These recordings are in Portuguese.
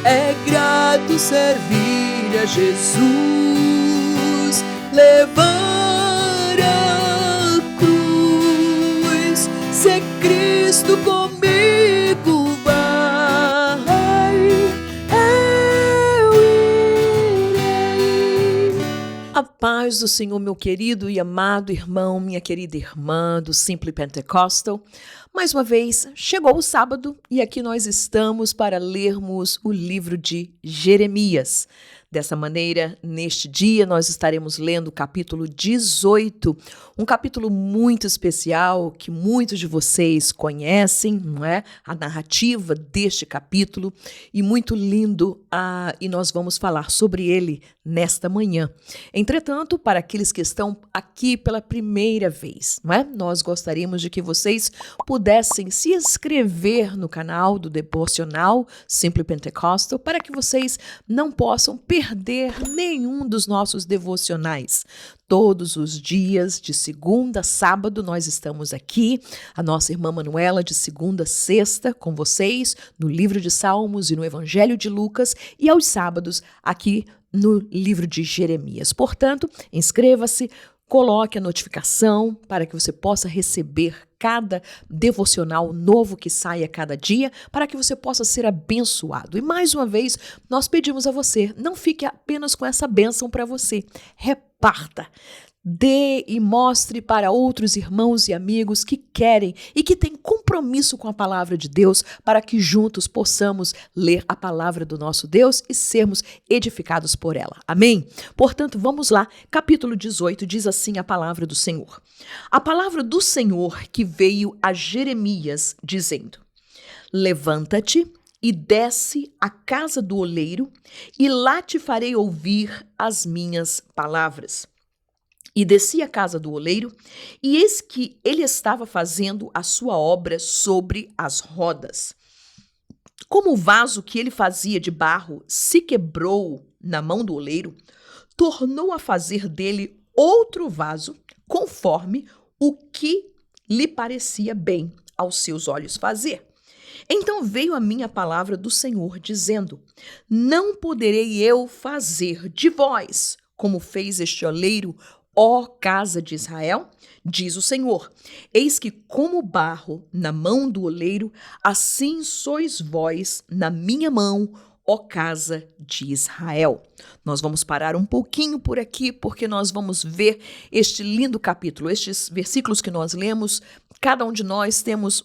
É grato servir a Jesus, levar a cruz, ser Cristo comigo vai, eu irei. A paz do Senhor, meu querido e amado irmão, minha querida irmã do Simply Pentecostal. Mais uma vez, chegou o sábado e aqui nós estamos para lermos o livro de Jeremias. Dessa maneira, neste dia, nós estaremos lendo o capítulo 18, um capítulo muito especial que muitos de vocês conhecem, não é? A narrativa deste capítulo e muito lindo, e nós vamos falar sobre ele nesta manhã. Entretanto, para aqueles que estão aqui pela primeira vez, não é? Nós gostaríamos de que vocês pudessem se inscrever no canal do Devocional Simply Pentecostal para que vocês não possam perder nenhum dos nossos devocionais. Todos os dias, de segunda a sábado, nós estamos aqui, a nossa irmã Manuela, de segunda a sexta, com vocês, no livro de Salmos e no Evangelho de Lucas, e aos sábados, aqui no livro de Jeremias. Portanto, inscreva-se, coloque a notificação para que você possa receber cada devocional novo que sai a cada dia, para que você possa ser abençoado. E mais uma vez, nós pedimos a você, não fique apenas com essa bênção para você, reparta. Dê e mostre para outros irmãos e amigos que querem e que têm compromisso com a palavra de Deus para que juntos possamos ler a palavra do nosso Deus e sermos edificados por ela. Amém? Portanto, vamos lá. Capítulo 18 diz assim a palavra do Senhor. A palavra do Senhor que veio a Jeremias dizendo: Levanta-te e desce à casa do oleiro e lá te farei ouvir as minhas palavras. E desci à casa do oleiro, e eis que ele estava fazendo a sua obra sobre as rodas. Como o vaso que ele fazia de barro se quebrou na mão do oleiro, tornou a fazer dele outro vaso, conforme o que lhe parecia bem aos seus olhos fazer. Então veio a mim a palavra do Senhor, dizendo: Não poderei eu fazer de vós, como fez este oleiro, ó casa de Israel? Diz o Senhor: Eis que como barro na mão do oleiro, assim sois vós na minha mão, ó casa de Israel. Nós vamos parar um pouquinho por aqui, porque nós vamos ver este lindo capítulo, estes versículos que nós lemos. Cada um de nós temos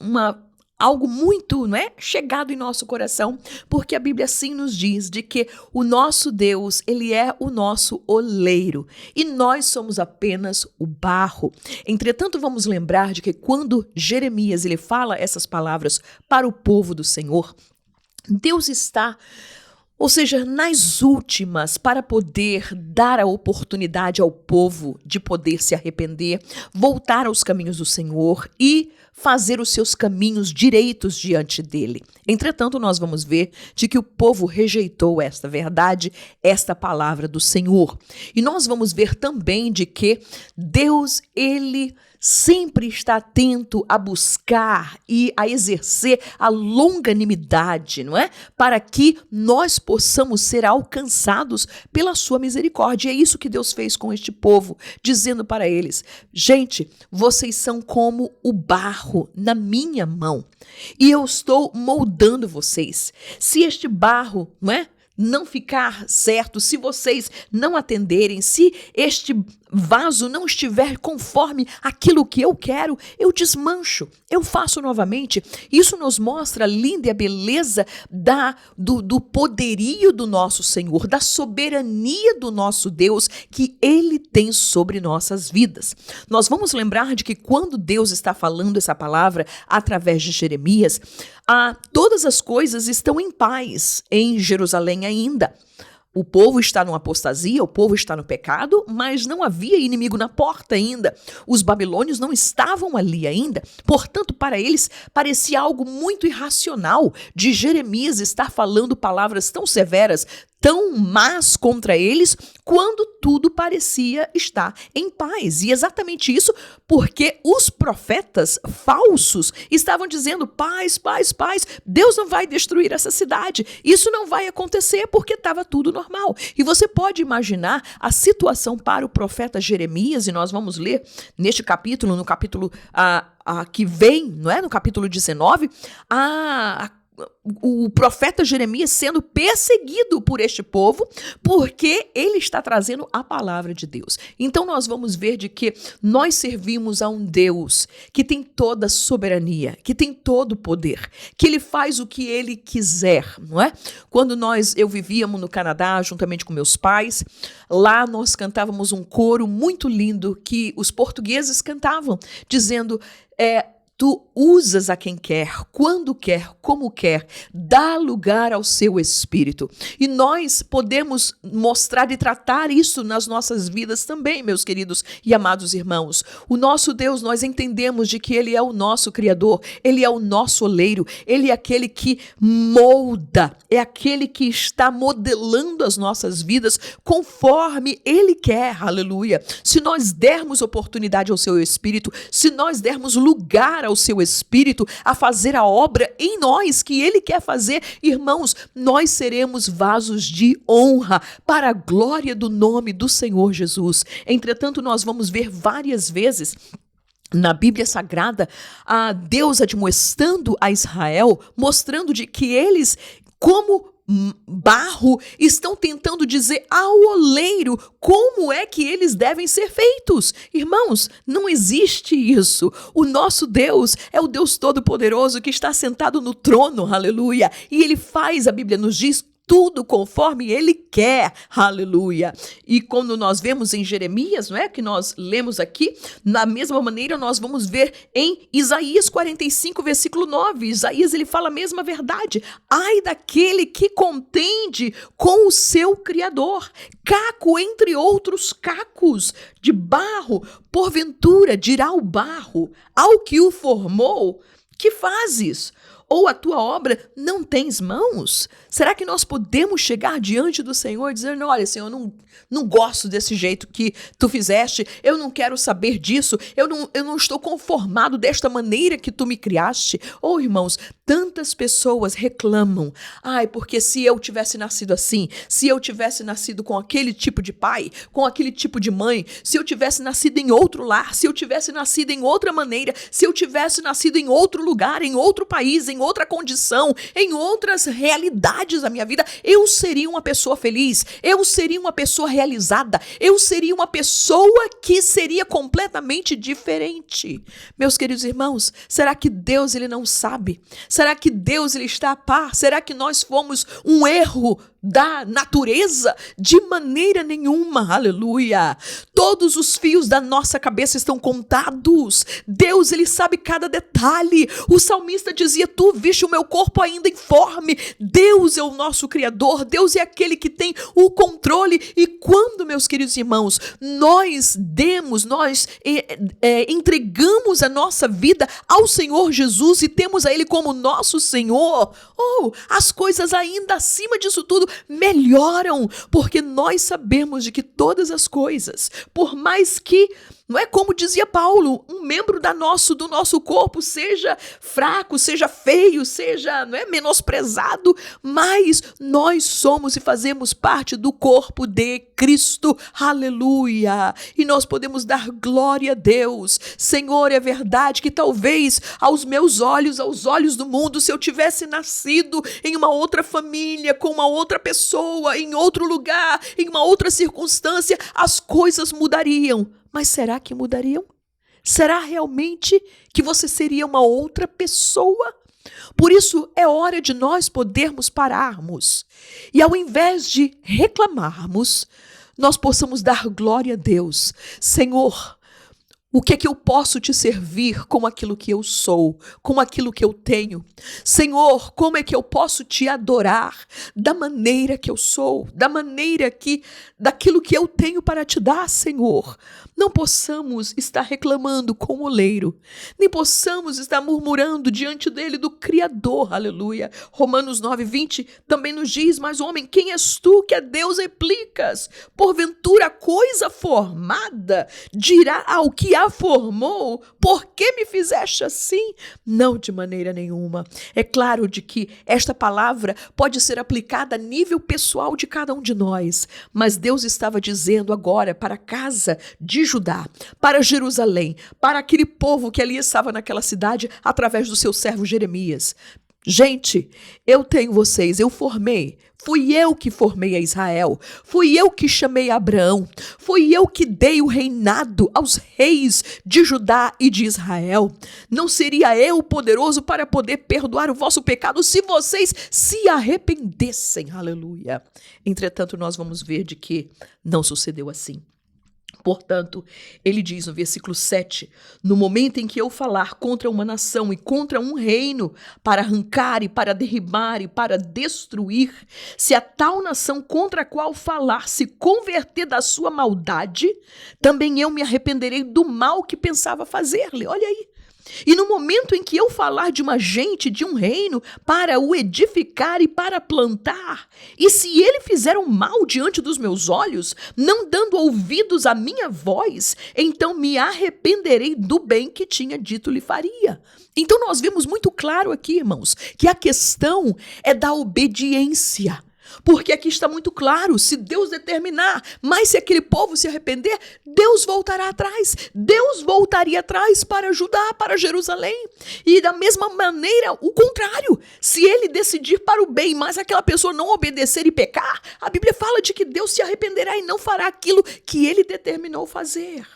algo muito, chegado em nosso coração, porque a Bíblia assim nos diz de que o nosso Deus, ele é o nosso oleiro e nós somos apenas o barro. Entretanto, vamos lembrar de que quando Jeremias ele fala essas palavras para o povo do Senhor, Deus está, ou seja, nas últimas, para poder dar a oportunidade ao povo de poder se arrepender, voltar aos caminhos do Senhor e fazer os seus caminhos direitos diante dele. Entretanto, nós vamos ver de que o povo rejeitou esta verdade, esta palavra do Senhor. E nós vamos ver também de que Deus, ele sempre está atento a buscar e a exercer a longanimidade, não é? Para que nós possamos ser alcançados pela sua misericórdia. E é isso que Deus fez com este povo, dizendo para eles: gente, vocês são como o barro na minha mão e eu estou moldando vocês. Se este barro, não ficar certo, se vocês não atenderem, se este vaso não estiver conforme aquilo que eu quero, eu desmancho, eu faço novamente. Isso nos mostra a linda e a beleza do poderio do nosso Senhor, da soberania do nosso Deus que Ele tem sobre nossas vidas. Nós vamos lembrar de que quando Deus está falando essa palavra através de Jeremias, todas as coisas estão em paz em Jerusalém ainda. O povo está numa apostasia, o povo está no pecado, mas não havia inimigo na porta ainda. Os babilônios não estavam ali ainda. Portanto, para eles, parecia algo muito irracional de Jeremias estar falando palavras tão severas, tão más contra eles quando tudo parecia estar em paz. E exatamente isso porque os profetas falsos estavam dizendo: paz, paz, paz, Deus não vai destruir essa cidade, isso não vai acontecer porque estava tudo normal. E você pode imaginar a situação para o profeta Jeremias, e nós vamos ler neste capítulo, no capítulo que vem, não é? No capítulo 19, o profeta Jeremias sendo perseguido por este povo, porque ele está trazendo a palavra de Deus. Então nós vamos ver de que nós servimos a um Deus que tem toda a soberania, que tem todo o poder, que ele faz o que ele quiser, não é? Quando eu vivíamos no Canadá, juntamente com meus pais, lá nós cantávamos um coro muito lindo que os portugueses cantavam, dizendo: tu usas a quem quer, quando quer, como quer, dá lugar ao seu espírito. E nós podemos mostrar e tratar isso nas nossas vidas também, meus queridos e amados irmãos. O nosso Deus, nós entendemos de que Ele é o nosso Criador, Ele é o nosso oleiro, Ele é aquele que molda, é aquele que está modelando as nossas vidas conforme Ele quer, aleluia. Se nós dermos oportunidade ao seu espírito, se nós dermos lugar ao seu espírito a fazer a obra em nós que ele quer fazer, irmãos, nós seremos vasos de honra para a glória do nome do Senhor Jesus. Entretanto, nós vamos ver várias vezes na Bíblia Sagrada a Deus admoestando a Israel, mostrando de que eles, como barro, estão tentando dizer ao oleiro como é que eles devem ser feitos. Irmãos, não existe isso. O nosso Deus é o Deus Todo-Poderoso que está sentado no trono, aleluia, e ele faz, a Bíblia nos diz, tudo conforme ele quer, aleluia. E quando nós vemos em Jeremias, não é, que nós lemos aqui, na mesma maneira nós vamos ver em Isaías 45, versículo 9. Isaías, ele fala a mesma verdade. Ai daquele que contende com o seu Criador, caco entre outros cacos de barro, porventura dirá o barro ao que o formou: que fazes? Ou a tua obra não tens mãos? Será que nós podemos chegar diante do Senhor e dizer: olha, Senhor, não gosto desse jeito que tu fizeste, eu não quero saber disso, eu não estou conformado desta maneira que tu me criaste? Oh, irmãos, tantas pessoas reclamam: ai, porque se eu tivesse nascido assim, se eu tivesse nascido com aquele tipo de pai, com aquele tipo de mãe, se eu tivesse nascido em outro lar, se eu tivesse nascido em outra maneira, se eu tivesse nascido em outro lugar, em outro país, em outra condição, em outras realidades da minha vida, eu seria uma pessoa feliz, eu seria uma pessoa realizada, eu seria uma pessoa que seria completamente diferente. Meus queridos irmãos, será que Deus ele não sabe? Será que Deus ele está a par? Será que nós fomos um erro da natureza? De maneira nenhuma, aleluia. Todos os fios da nossa cabeça estão contados. Deus, ele sabe cada detalhe. O salmista dizia: tu viste o meu corpo ainda informe. Deus é o nosso Criador, Deus é aquele que tem o controle. E quando, meus queridos irmãos, nós entregamos a nossa vida ao Senhor Jesus e temos a Ele como nosso Senhor, as coisas ainda acima disso tudo melhoram, porque nós sabemos de que todas as coisas, por mais que, não é como dizia Paulo, um membro do nosso corpo seja fraco, seja feio, seja, não é, menosprezado, mas nós somos e fazemos parte do corpo de Cristo, aleluia, e nós podemos dar glória a Deus. Senhor, é verdade que talvez aos meus olhos, aos olhos do mundo, se eu tivesse nascido em uma outra família, com uma outra pessoa, em outro lugar, em uma outra circunstância, as coisas mudariam. Mas será que mudariam? Será realmente que você seria uma outra pessoa? Por isso é hora de nós podermos pararmos e, ao invés de reclamarmos, nós possamos dar glória a Deus. Senhor, O que é que eu posso te servir com aquilo que eu sou, com aquilo que eu tenho? Senhor, como é que eu posso te adorar da maneira que eu sou, daquilo que eu tenho para te dar, Senhor? Não possamos estar reclamando com o oleiro, nem possamos estar murmurando diante dele do Criador, aleluia. Romanos 9:20 também nos diz, mas homem, quem és tu que a Deus replicas? Porventura coisa formada dirá ao que a formou, por que me fizeste assim? Não, de maneira nenhuma. É claro de que esta palavra pode ser aplicada a nível pessoal de cada um de nós, mas Deus estava dizendo agora para a casa de Judá, para Jerusalém, para aquele povo que ali estava naquela cidade através do seu servo Jeremias. Gente, eu tenho vocês, fui eu que formei a Israel, fui eu que chamei Abraão, fui eu que dei o reinado aos reis de Judá e de Israel. Não seria eu poderoso para poder perdoar o vosso pecado se vocês se arrependessem, aleluia. Entretanto, nós vamos ver de que não sucedeu assim. Portanto, ele diz no versículo 7, no momento em que eu falar contra uma nação e contra um reino, para arrancar e para derribar e para destruir, se a tal nação contra a qual falar se converter da sua maldade, também eu me arrependerei do mal que pensava fazer-lhe. Olha aí. E no momento em que eu falar de uma gente, de um reino, para o edificar e para plantar, e se ele fizer um mal diante dos meus olhos, não dando ouvidos à minha voz, então me arrependerei do bem que tinha dito lhe faria. Então nós vemos muito claro aqui, irmãos, que a questão é da obediência. Porque aqui está muito claro, se Deus determinar, mas se aquele povo se arrepender, Deus voltará atrás. Deus voltaria atrás para Judá, para Jerusalém. E da mesma maneira, o contrário. Se ele decidir para o bem, mas aquela pessoa não obedecer e pecar, a Bíblia fala de que Deus se arrependerá e não fará aquilo que ele determinou fazer.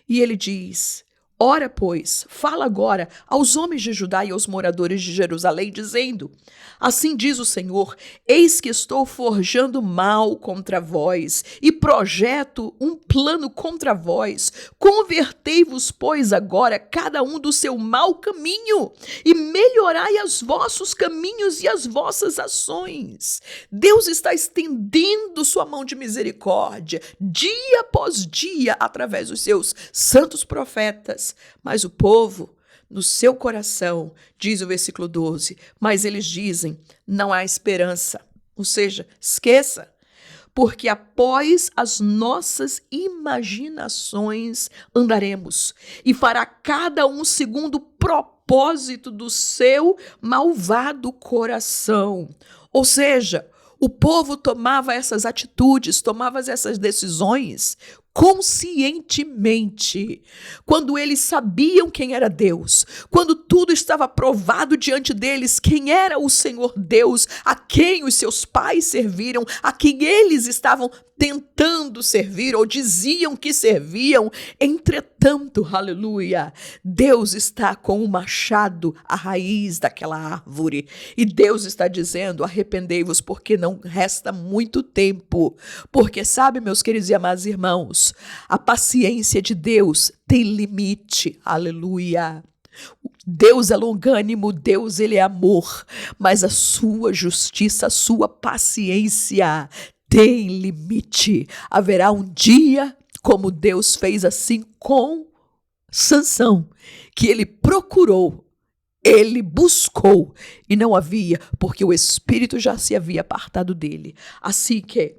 E ele diz... Ora, pois, fala agora aos homens de Judá e aos moradores de Jerusalém, dizendo, assim diz o Senhor, eis que estou forjando mal contra vós e projeto um plano contra vós. Convertei-vos, pois, agora cada um do seu mau caminho e melhorai os vossos caminhos e as vossas ações. Deus está estendendo sua mão de misericórdia, dia após dia, através dos seus santos profetas. Mas o povo, no seu coração, diz o versículo 12, mas eles dizem, não há esperança. Ou seja, esqueça, porque após as nossas imaginações andaremos, e fará cada um segundo o propósito do seu malvado coração. Ou seja, o povo tomava essas atitudes, tomava essas decisões conscientemente, quando eles sabiam quem era Deus, quando tudo estava provado diante deles, quem era o Senhor Deus, a quem os seus pais serviram, a quem eles estavam tentando servir ou diziam que serviam. Entretanto, aleluia, Deus está com o machado à raiz daquela árvore e Deus está dizendo, arrependei-vos porque não resta muito tempo, porque sabe, meus queridos e amados irmãos, a paciência de Deus tem limite, aleluia. Deus é longânimo, Deus ele é amor, mas a sua justiça, a sua paciência tem limite. Haverá um dia, como Deus fez assim com Sansão, que ele procurou, ele buscou e não havia, porque o Espírito já se havia apartado dele. Assim que,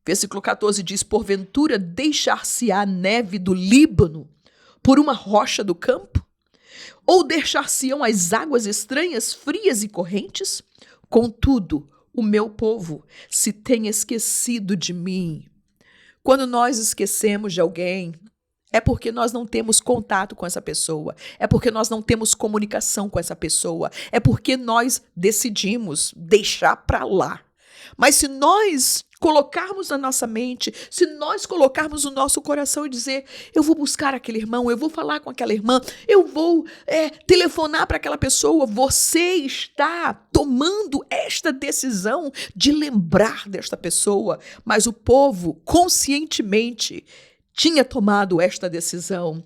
versículo 14 diz, porventura deixar-se-á neve do Líbano por uma rocha do campo? Ou deixar-se-ão as águas estranhas, frias e correntes? Contudo, o meu povo se tem esquecido de mim. Quando nós esquecemos de alguém, é porque nós não temos contato com essa pessoa, é porque nós não temos comunicação com essa pessoa, é porque nós decidimos deixar para lá. Mas se nós colocarmos na nossa mente, se nós colocarmos no nosso coração e dizer, eu vou buscar aquele irmão, eu vou falar com aquela irmã, eu vou telefonar para aquela pessoa, você está tomando esta decisão de lembrar desta pessoa. Mas o povo conscientemente tinha tomado esta decisão.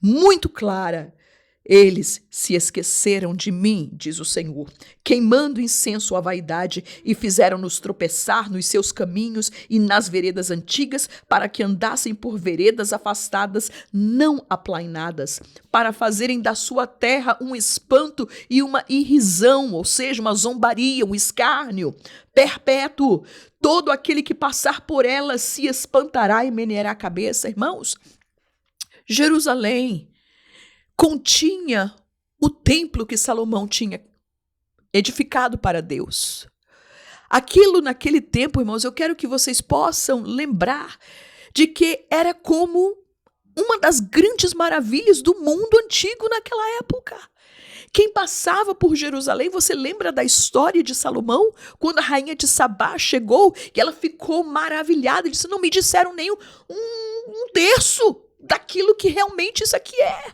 muito clara. Eles se esqueceram de mim, diz o Senhor, queimando incenso à vaidade, e fizeram-nos tropeçar nos seus caminhos e nas veredas antigas, para que andassem por veredas afastadas, não aplainadas, para fazerem da sua terra um espanto e uma irrisão, ou seja, uma zombaria, um escárnio perpétuo. Todo aquele que passar por ela se espantará e meneará a cabeça. Irmãos, Jerusalém continha o templo que Salomão tinha edificado para Deus. Aquilo naquele tempo, irmãos, eu quero que vocês possam lembrar de que era como uma das grandes maravilhas do mundo antigo naquela época. Quem passava por Jerusalém, você lembra da história de Salomão? Quando a rainha de Sabá chegou e ela ficou maravilhada, disse, não me disseram nem um terço daquilo que realmente isso aqui é.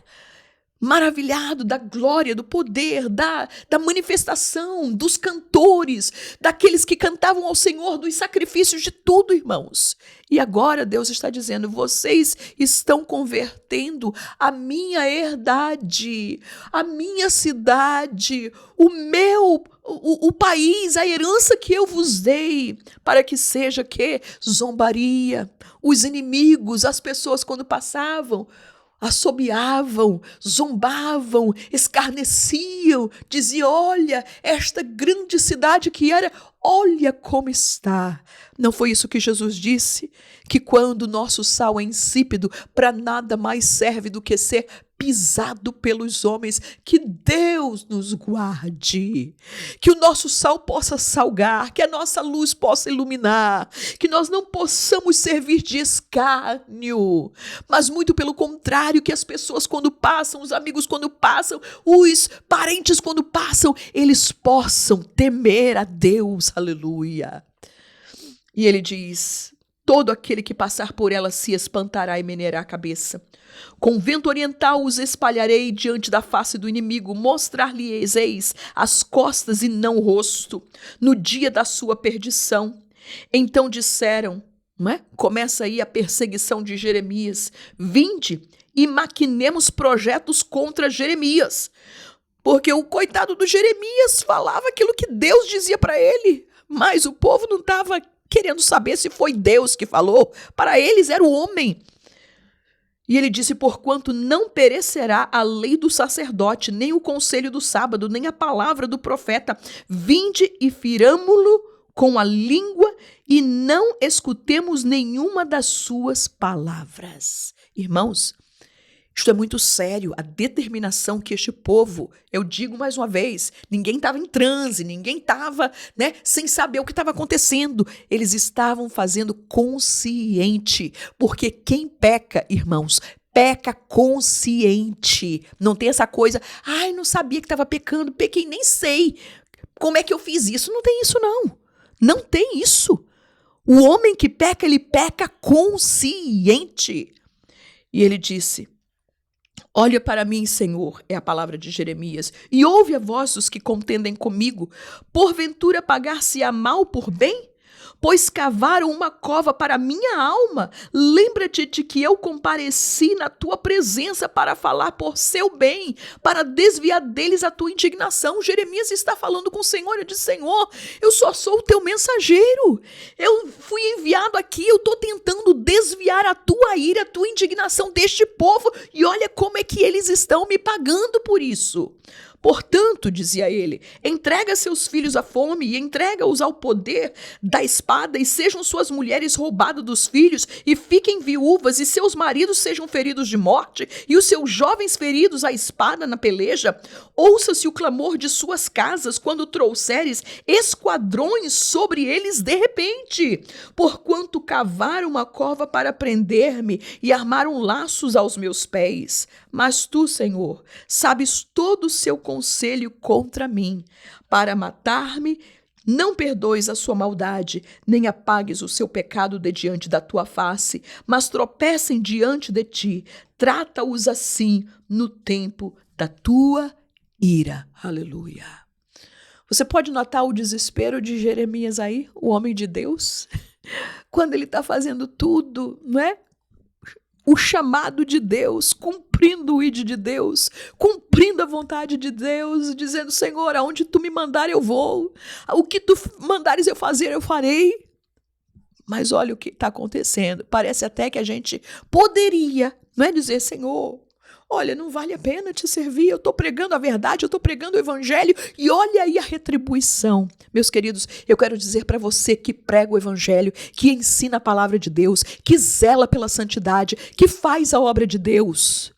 Maravilhado da glória, do poder, da manifestação, dos cantores, daqueles que cantavam ao Senhor, dos sacrifícios, de tudo, irmãos. E agora Deus está dizendo, vocês estão convertendo a minha herdade, a minha cidade, o país, a herança que eu vos dei, para que seja que zombaria, os inimigos, as pessoas quando passavam, assobiavam, zombavam, escarneciam, diziam, olha, esta grande cidade que era, olha como está. Não foi isso que Jesus disse? Que quando o nosso sal é insípido, para nada mais serve do que ser pisado pelos homens. Que Deus nos guarde, que o nosso sal possa salgar, que a nossa luz possa iluminar, que nós não possamos servir de escárnio, mas muito pelo contrário, que as pessoas quando passam, os amigos quando passam, os parentes quando passam, eles possam temer a Deus, aleluia. E ele diz, todo aquele que passar por ela se espantará e meneará a cabeça. Com vento oriental os espalharei diante da face do inimigo, mostrar-lhes-eis as costas e não o rosto, no dia da sua perdição. Então disseram, não é? Começa aí a perseguição de Jeremias, vinde e maquinemos projetos contra Jeremias, porque o coitado do Jeremias falava aquilo que Deus dizia para ele, mas o povo não estava querendo saber se foi Deus que falou, para eles era o homem. E ele disse, porquanto não perecerá a lei do sacerdote, nem o conselho do sábado, nem a palavra do profeta. Vinde e firamo-lo com a língua e não escutemos nenhuma das suas palavras. Irmãos, isto é muito sério, a determinação que este povo, eu digo mais uma vez, ninguém estava em transe, ninguém estava, sem saber o que estava acontecendo. Eles estavam fazendo consciente, porque quem peca, irmãos, peca consciente. Não tem essa coisa, ai, não sabia que estava pecando, pequei, nem sei como é que eu fiz isso. Não tem isso, não. Não tem isso. O homem que peca, ele peca consciente. E ele disse, olha para mim, Senhor, é a palavra de Jeremias, e ouve a voz dos que contendem comigo. Porventura pagar-se-á mal por bem? Pois cavaram uma cova para a minha alma. Lembra-te de que eu compareci na tua presença para falar por seu bem, para desviar deles a tua indignação. Jeremias está falando com o Senhor e diz, Senhor, eu só sou o teu mensageiro. Eu fui enviado aqui, eu estou tentando desviar a tua ira, a tua indignação deste povo, e olha como é que eles estão me pagando por isso. Portanto, dizia ele, entrega seus filhos à fome e entrega-os ao poder da espada, e sejam suas mulheres roubadas dos filhos, e fiquem viúvas, e seus maridos sejam feridos de morte, e os seus jovens feridos à espada na peleja. Ouça-se o clamor de suas casas quando trouxeres esquadrões sobre eles de repente, porquanto cavaram uma cova para prender-me e armaram laços aos meus pés. Mas tu, Senhor, sabes todo o seu conselho contra mim, para matar-me. Não perdoes a sua maldade, nem apagues o seu pecado de diante da tua face, mas tropecem diante de ti. Trata-os assim no tempo da tua ira. Aleluia. Você pode notar o desespero de Jeremias aí, o homem de Deus? Quando ele está fazendo tudo, não é? o chamado de Deus, cumprindo o ID de Deus, cumprindo a vontade de Deus, dizendo: Senhor, aonde tu me mandar eu vou, o que tu mandares eu fazer eu farei. Mas olha o que está acontecendo, parece até que a gente poderia, não é, dizer: Senhor, olha, não vale a pena te servir, eu estou pregando a verdade, eu estou pregando o evangelho, e olha aí a retribuição. Meus queridos, eu quero dizer para você que prega o evangelho, que ensina a palavra de Deus, que zela pela santidade, que faz a obra de Deus.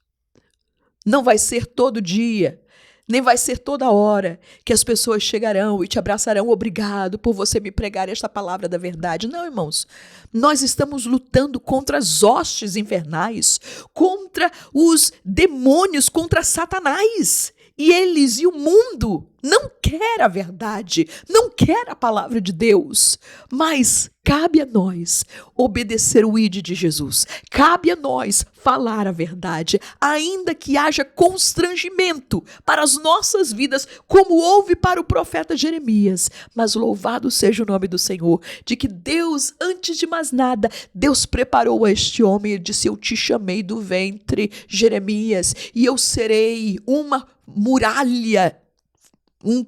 Não vai ser todo dia, nem vai ser toda hora que as pessoas chegarão e te abraçarão: obrigado por você me pregar esta palavra da verdade. Não, irmãos, nós estamos lutando contra as hostes infernais, contra os demônios, contra Satanás. E eles e o mundo não quer a verdade, não quer a palavra de Deus. Mas cabe a nós obedecer o ID de Jesus. Cabe a nós falar a verdade, ainda que haja constrangimento para as nossas vidas, como houve para o profeta Jeremias. Mas louvado seja o nome do Senhor, de que Deus, antes de mais nada, Deus preparou a este homem e disse: eu te chamei do ventre, Jeremias, e eu serei uma muralha,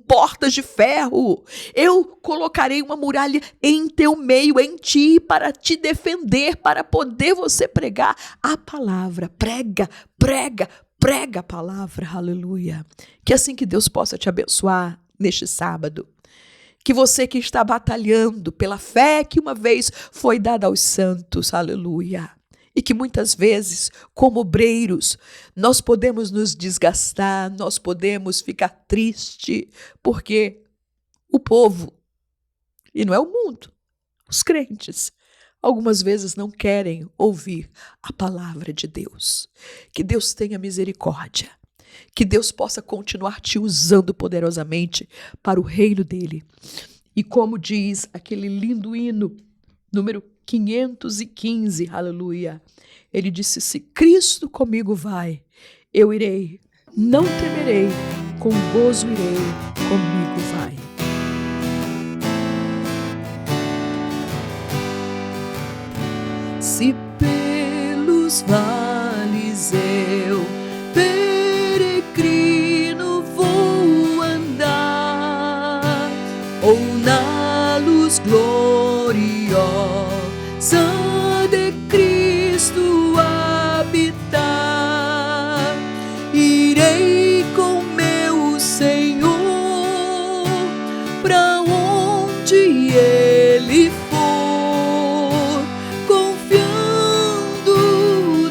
portas de ferro. Eu colocarei uma muralha em teu meio, em ti, para te defender, para poder você pregar a palavra. Prega a palavra, aleluia. Que assim que Deus possa te abençoar neste sábado. Que você que está batalhando pela fé que uma vez foi dada aos santos, aleluia. E que muitas vezes, como obreiros, nós podemos nos desgastar, nós podemos ficar triste, porque o povo, e não é o mundo, os crentes, algumas vezes não querem ouvir a palavra de Deus. Que Deus tenha misericórdia, que Deus possa continuar te usando poderosamente para o reino dele. E como diz aquele lindo hino, número 515, aleluia. Ele disse: se Cristo comigo vai, eu irei, não temerei, com gozo irei, comigo vai. Se pelos vales eu peregrino vou andar, ou na luz gloriosa de Cristo habitar, irei com meu Senhor pra onde Ele for, confiando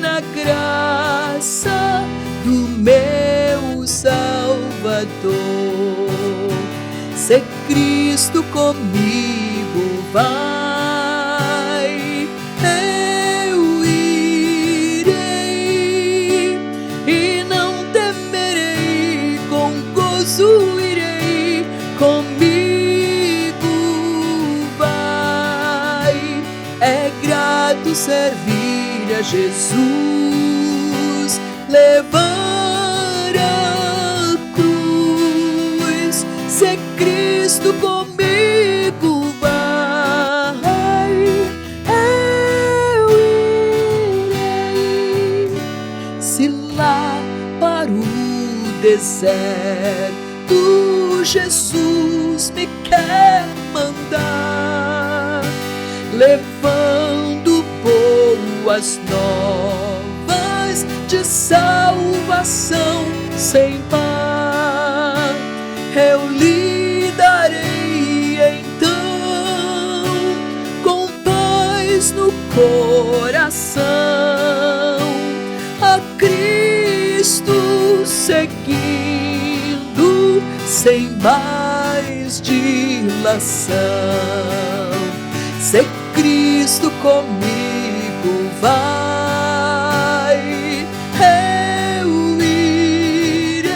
na graça do meu Salvador. Se Cristo comigo vai, irei, comigo vai. É grato servir a Jesus, levar a cruz. Se Cristo comigo vai, eu irei. Se lá para o deserto Jesus me quer mandar, levando boas novas de salvação sem par, eu lhe darei então com paz no coração a Cristo seguindo sem mais dilação. Se Cristo comigo vai, eu irei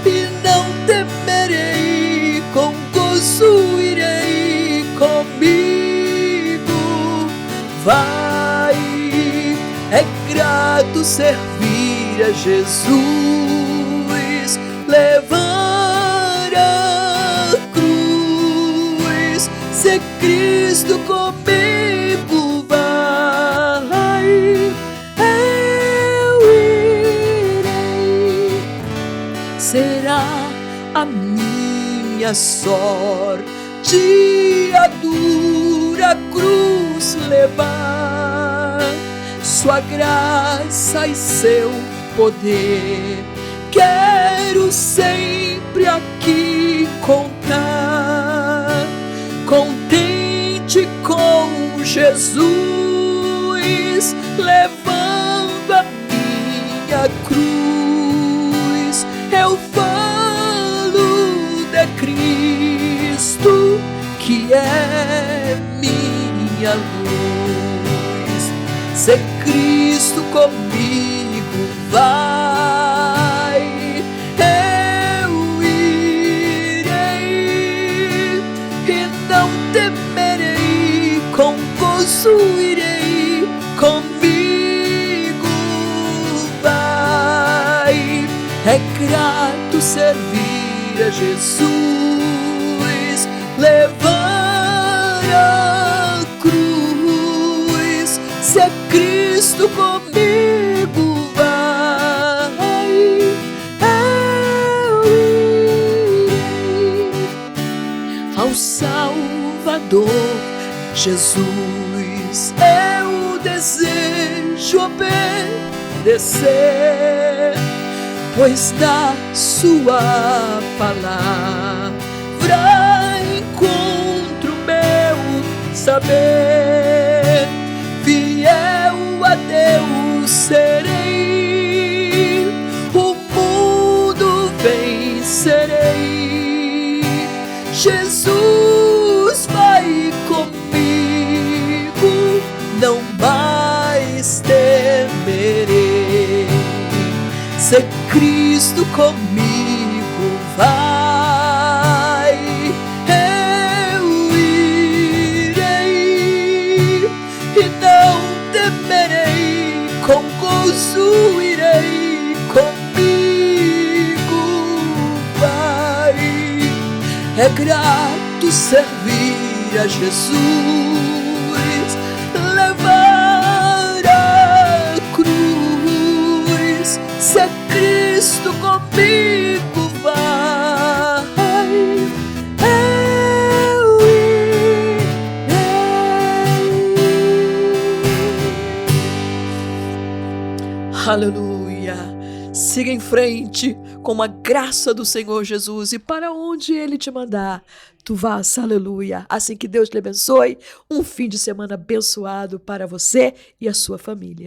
e não temerei, com gozo irei, comigo vai. É grato servir a Jesus, levar a cruz. Se Cristo comigo vai, minha sorte a dura cruz levar, sua graça e seu poder quero sempre aqui contar. Contente com Jesus, levando a minha cruz, eu falo de Cristo, que é minha luz. Se Cristo comigo vai, eu irei e não temerei, com gozo irei, comigo vai. É grato servir a Jesus, levar a cruz. Se é Cristo comigo vai, eu irei ao Salvador Jesus. Eu desejo obedecer, pois da sua palavra encontro meu saber. Fiel a Deus serei, o mundo vencerei. Jesus vai comigo, não mais temerei. Se Cristo comigo vai, eu irei e não temerei, com gozo irei, comigo vai. É grato servir a Jesus, levar a cruz. Se é Cristo comigo vai, eu irei. Aleluia! Siga em frente com a graça do Senhor Jesus, e para onde Ele te mandar, tu vás, aleluia. Assim que Deus te abençoe, um fim de semana abençoado para você e a sua família.